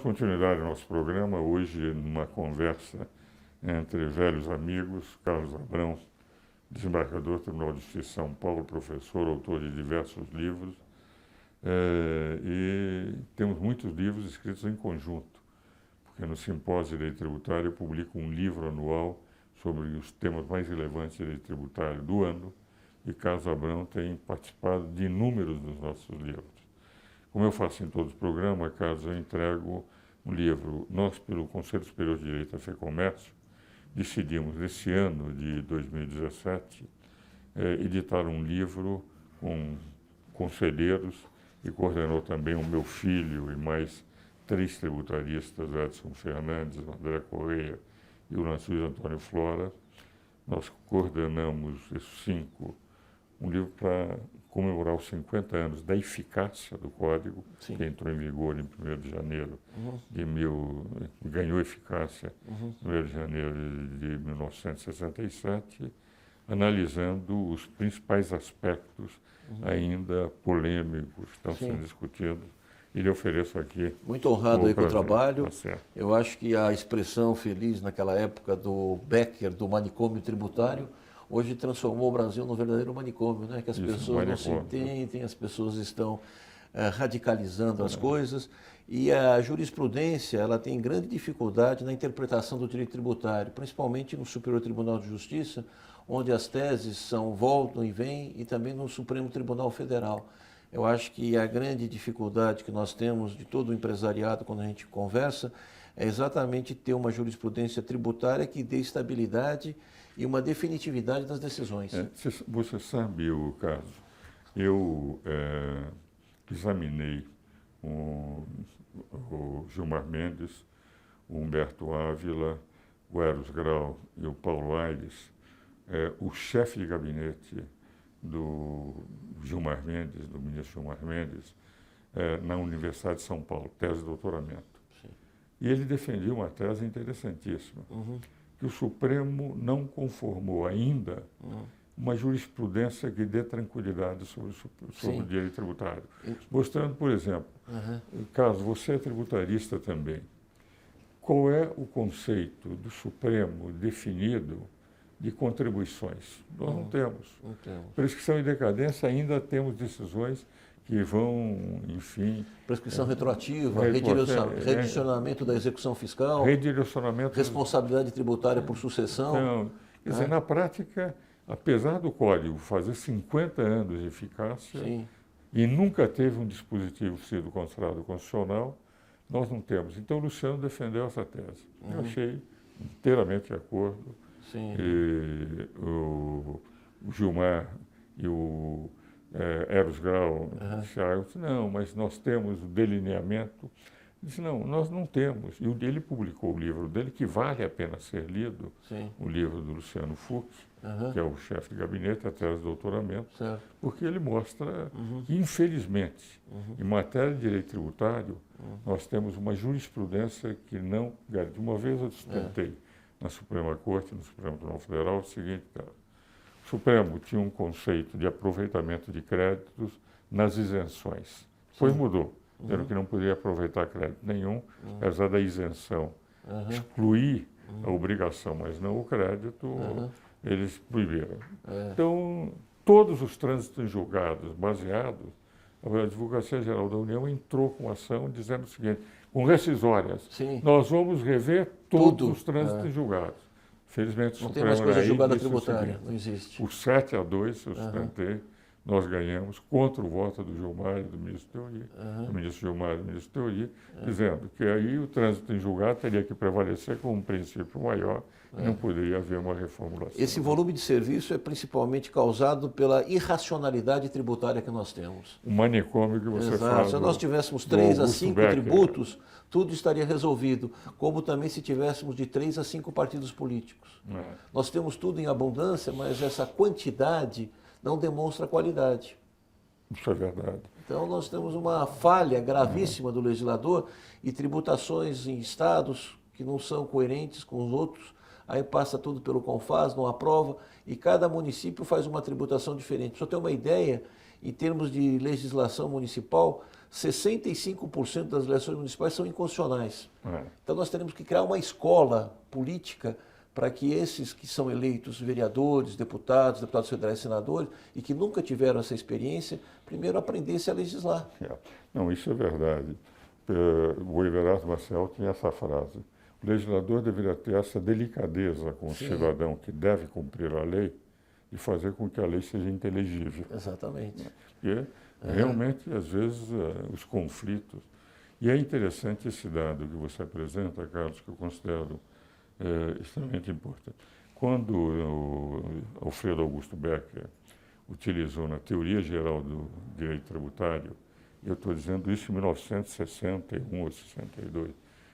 continuidade ao nosso programa, hoje numa conversa entre velhos amigos, Carlos Abrão, desembargador do Tribunal de Justiça de São Paulo, professor, autor de diversos livros, e temos muitos livros escritos em conjunto, porque no Simpósio de Direito Tributário eu publico um livro anual sobre os temas mais relevantes de direito tributário do ano, e Carlos Abrão tem participado de inúmeros dos nossos livros. Como eu faço em todos os programas, Carlos, eu entrego um livro. Nós, pelo Conselho Superior de Direito da FEComércio, decidimos, nesse ano de 2017, editar um livro com conselheiros, e coordenou também o meu filho e mais 3 tributaristas, Edson Fernandes, André Correia e o Luiz Antônio Flora. Nós coordenamos esses 5, um livro para comemorar os 50 anos da eficácia do Código, Sim. que entrou em vigor em 1º de janeiro ganhou eficácia em 1º de janeiro de 1967, analisando os principais aspectos ainda polêmicos que estão sendo discutidos. E lhe ofereço aqui. Muito honrado aí com o trabalho. Tá certo. Eu acho que a expressão feliz naquela época do Becker, do manicômio tributário, hoje transformou o Brasil num verdadeiro manicômio, né? Que as pessoas não se entendem, as pessoas estão radicalizando as coisas, e a jurisprudência ela tem grande dificuldade na interpretação do direito tributário, principalmente no Superior Tribunal de Justiça, onde as teses voltam e vêm, e também no Supremo Tribunal Federal. Eu acho que a grande dificuldade que nós temos de todo o empresariado quando a gente conversa é exatamente ter uma jurisprudência tributária que dê estabilidade e uma definitividade das decisões. Você sabe, Carlos, eu examinei o Gilmar Mendes, o Humberto Ávila, o Eros Grau e o Paulo Aires, o chefe de gabinete do Gilmar Mendes, do ministro Gilmar Mendes, na Universidade de São Paulo, tese de doutoramento. Sim. E ele defendia uma tese interessantíssima, que o Supremo não conformou ainda uma jurisprudência que dê tranquilidade sobre o direito tributário. Mostrando, por exemplo, Carlos, você é tributarista também, qual é o conceito do Supremo definido de contribuições? Nós não temos. Prescrição e decadência ainda temos decisões que vão, enfim... Prescrição retroativa, redirecionamento da execução fiscal, responsabilidade tributária por sucessão. Então, quer dizer, na prática, apesar do Código fazer 50 anos de eficácia e nunca teve um dispositivo sido considerado constitucional, nós não temos. Então, o Luciano defendeu essa tese. Eu achei inteiramente de acordo. E o Gilmar e o Eros Grau disseram, não, mas nós temos o delineamento. Eu disse, não, nós não temos. E ele publicou o livro dele, que vale a pena ser lido, o livro do Luciano Fux, que é o chefe de gabinete, a tese de doutoramento, porque ele mostra que, infelizmente, em matéria de direito tributário, nós temos uma jurisprudência que não garante. Uma vez eu tentei na Suprema Corte, no Supremo Tribunal Federal, o seguinte, cara, o Supremo tinha um conceito de aproveitamento de créditos nas isenções. Depois mudou, dizendo que não poderia aproveitar crédito nenhum, apesar da isenção excluir a obrigação, mas não o crédito, eles proibiram. Então, todos os trânsitos em julgados baseados, a Advocacia Geral da União entrou com ação dizendo o seguinte, com rescisórias, nós vamos rever todos os trânsitos julgados. Felizmente, não tem mais coisa julgada tributária, não existe. Por 7-2, eu sustentei, nós ganhamos contra o voto do Gilmar e do ministro Teori, do ministro Gilmar e do ministro Teori, dizendo que aí o trânsito em julgado teria que prevalecer como um princípio maior e não poderia haver uma reformulação. Esse volume de serviço é principalmente causado pela irracionalidade tributária que nós temos. O manicômio que você fala. Se nós tivéssemos 3 a 5 tributos, tudo estaria resolvido, como também se tivéssemos de 3 a 5 partidos políticos. Nós temos tudo em abundância, mas essa quantidade não demonstra qualidade. Isso é verdade. Então nós temos uma falha gravíssima do legislador e tributações em estados que não são coerentes com os outros, aí passa tudo pelo CONFAS, não aprova, e cada município faz uma tributação diferente. Só ter uma ideia, em termos de legislação municipal, 65% das eleições municipais são inconstitucionais. Então nós teremos que criar uma escola política para que esses que são eleitos vereadores, deputados federais, senadores, e que nunca tiveram essa experiência, primeiro aprendessem a legislar. Não, isso é verdade. O Everardo Marcel tinha essa frase: o legislador deveria ter essa delicadeza com o cidadão que deve cumprir a lei e fazer com que a lei seja inteligível. Exatamente. Porque realmente, às vezes, os conflitos... E é interessante esse dado que você apresenta, Carlos, que eu considero extremamente importante. Quando o Alfredo Augusto Becker utilizou na Teoria Geral do Direito Tributário, eu estou dizendo isso em 1961 ou 62,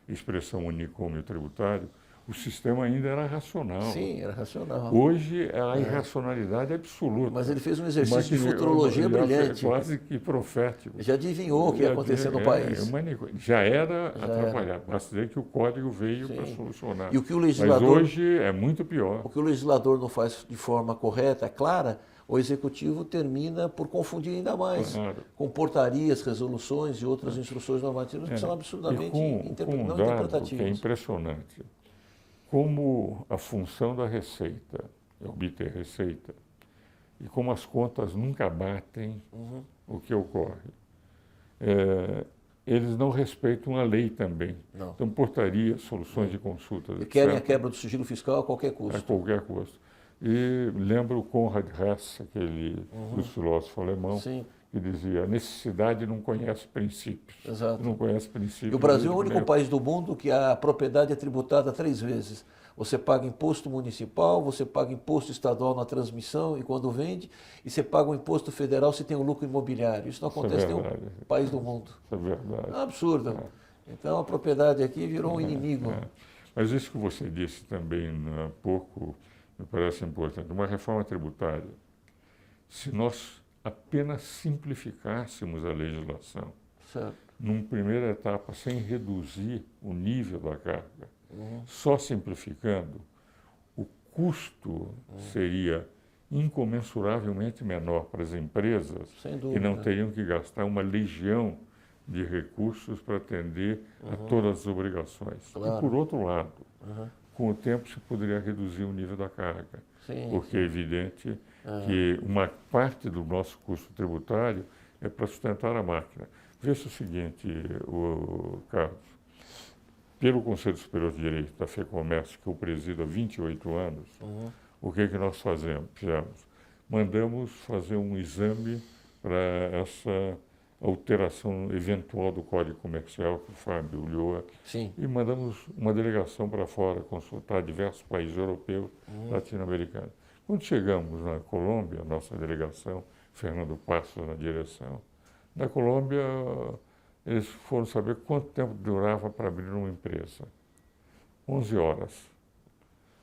expressão unicômio tributário, o sistema ainda era racional. Sim, era racional. Hoje a irracionalidade é absoluta. Mas ele fez um exercício de futurologia brilhante. Quase que profético. Já adivinhou o que ia acontecer no país. Já era atrapalhado. Basta dizer que o código veio para solucionar. E o que o legislador, mas hoje é muito pior. O que o legislador não faz de forma correta, clara, o executivo termina por confundir ainda mais. Com portarias, resoluções e outras instruções normativas que são absurdamente não interpretativas. Que é impressionante. Como a função da receita é obter receita e como as contas nunca batem, o que ocorre? Eles não respeitam a lei também. Não. Então, portarias, soluções de consultas, etc. Querem a quebra do sigilo fiscal a qualquer custo. A qualquer custo. E lembro o Konrad Hess, aquele filósofo alemão, que dizia: a necessidade não conhece princípios. Exato. Não conhece princípios. E o Brasil é o único país do mundo que a propriedade é tributada 3 vezes. Você paga imposto municipal, você paga imposto estadual na transmissão e quando vende, e você paga o imposto federal se tem um lucro imobiliário. Isso não acontece em nenhum país do mundo. Isso é verdade. É um absurdo. Então a propriedade aqui virou um inimigo. Mas isso que você disse também há pouco me parece importante. Uma reforma tributária, se nós apenas simplificássemos a legislação, numa primeira etapa, sem reduzir o nível da carga, só simplificando, o custo seria incomensuravelmente menor para as empresas, que não teriam que gastar uma legião de recursos para atender a todas as obrigações. E, por outro lado, com o tempo se poderia reduzir o nível da carga, porque é evidente que uma parte do nosso custo tributário é para sustentar a máquina. Veja o seguinte, Carlos, pelo Conselho Superior de Direito da FEComércio, que eu presido há 28 anos, o que nós fizemos? Mandamos fazer um exame para essa alteração eventual do Código Comercial que o Fábio olhou, e mandamos uma delegação para fora consultar diversos países europeus, latino-americanos. Quando chegamos na Colômbia, a nossa delegação, Fernando Passos na direção, na Colômbia eles foram saber quanto tempo durava para abrir uma empresa. 11 horas.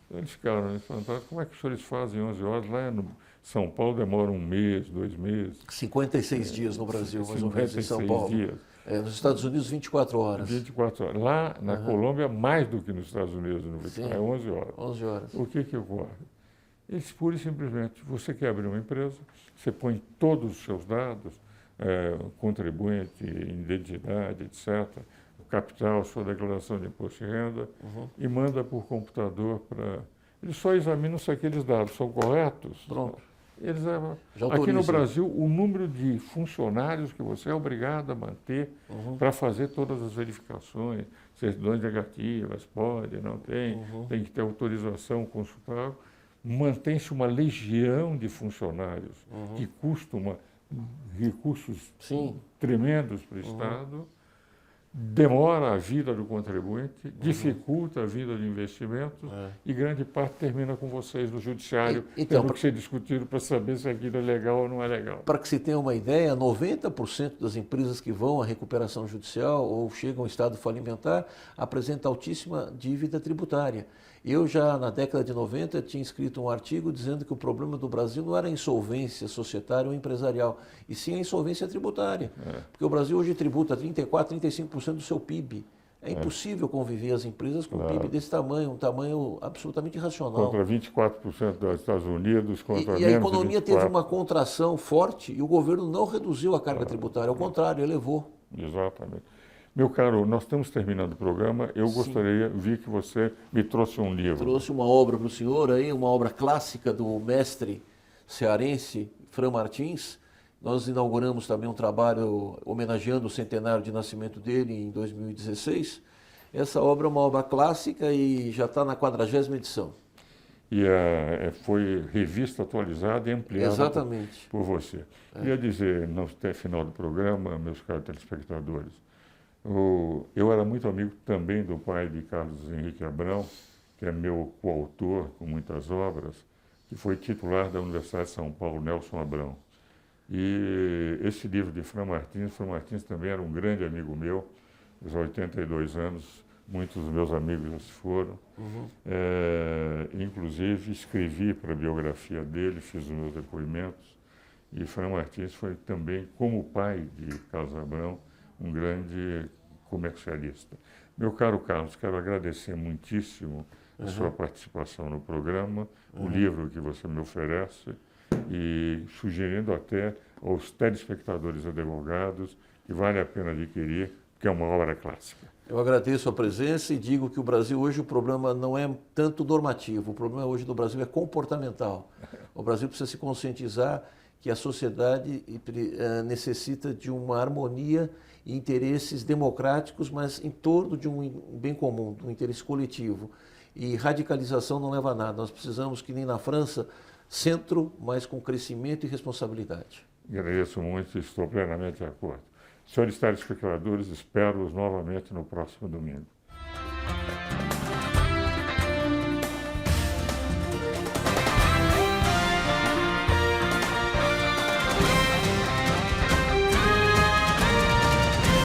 Eles ficaram perguntando como é que os senhores fazem 11 horas. Lá no São Paulo demora 1 mês, 2 meses. 56 dias no Brasil, mais ou menos, em São Paulo. Dias. Nos Estados Unidos, 24 horas. 24 horas. Lá na Colômbia, mais do que nos Estados Unidos, é 11 horas. 11 horas. O que ocorre? Eles, pura e simplesmente, você quer abrir uma empresa, você põe todos os seus dados, contribuinte, identidade, etc., capital, sua declaração de imposto de renda, e manda por computador para... Eles só examinam se aqueles dados são corretos. Pronto. Eles, aqui no Brasil, o número de funcionários que você é obrigado a manter para fazer todas as verificações, certidões negativas, pode, não tem, tem que ter autorização consultável, mantém-se uma legião de funcionários que custam recursos tremendos para o Estado, demora a vida do contribuinte, dificulta a vida do investimento e grande parte termina com vocês no judiciário, tendo que ser discutido para saber se aquilo é legal ou não é legal. Para que se tenha uma ideia, 90% das empresas que vão à recuperação judicial ou chegam ao estado falimentar apresentam altíssima dívida tributária. Eu já na década de 90 tinha escrito um artigo dizendo que o problema do Brasil não era a insolvência societária ou empresarial, e sim a insolvência tributária. Porque o Brasil hoje tributa 34%, 35% do seu PIB. É impossível conviver as empresas com um PIB desse tamanho, um tamanho absolutamente irracional. Contra 24% dos Estados Unidos, contra e a economia teve uma contração forte e o governo não reduziu a carga tributária, ao contrário, elevou. Exatamente. Meu caro, nós estamos terminando o programa. Eu gostaria, vi que você me trouxe um livro. Trouxe uma obra para o senhor aí, uma obra clássica do mestre cearense Fran Martins. Nós inauguramos também um trabalho homenageando o centenário de nascimento dele em 2016. Essa obra é uma obra clássica e já está na 40ª edição. E foi revista, atualizada e ampliada Exatamente. por você. Queria dizer, no final do programa, meus caros telespectadores, eu era muito amigo também do pai de Carlos Henrique Abrão, que é meu coautor com muitas obras, que foi titular da Universidade de São Paulo, Nelson Abrão. E esse livro de Fran Martins também era um grande amigo meu, aos 82 anos, muitos dos meus amigos já se foram. Inclusive, escrevi para a biografia dele, fiz os meus depoimentos. E Fran Martins foi também, como pai de Carlos Abrão, um grande comercialista. Meu caro Carlos, quero agradecer muitíssimo a sua participação no programa, o livro que você me oferece, e sugerindo até aos telespectadores advogados que vale a pena adquirir, porque é uma obra clássica. Eu agradeço a presença e digo que o Brasil hoje, o problema não é tanto normativo, o problema hoje do Brasil é comportamental. O Brasil precisa se conscientizar que a sociedade necessita de uma harmonia e interesses democráticos, mas em torno de um bem comum, de um interesse coletivo. E radicalização não leva a nada. Nós precisamos, que nem na França, centro, mas com crescimento e responsabilidade. Agradeço muito e estou plenamente de acordo. Senhores telespectadores, espero-os novamente no próximo domingo.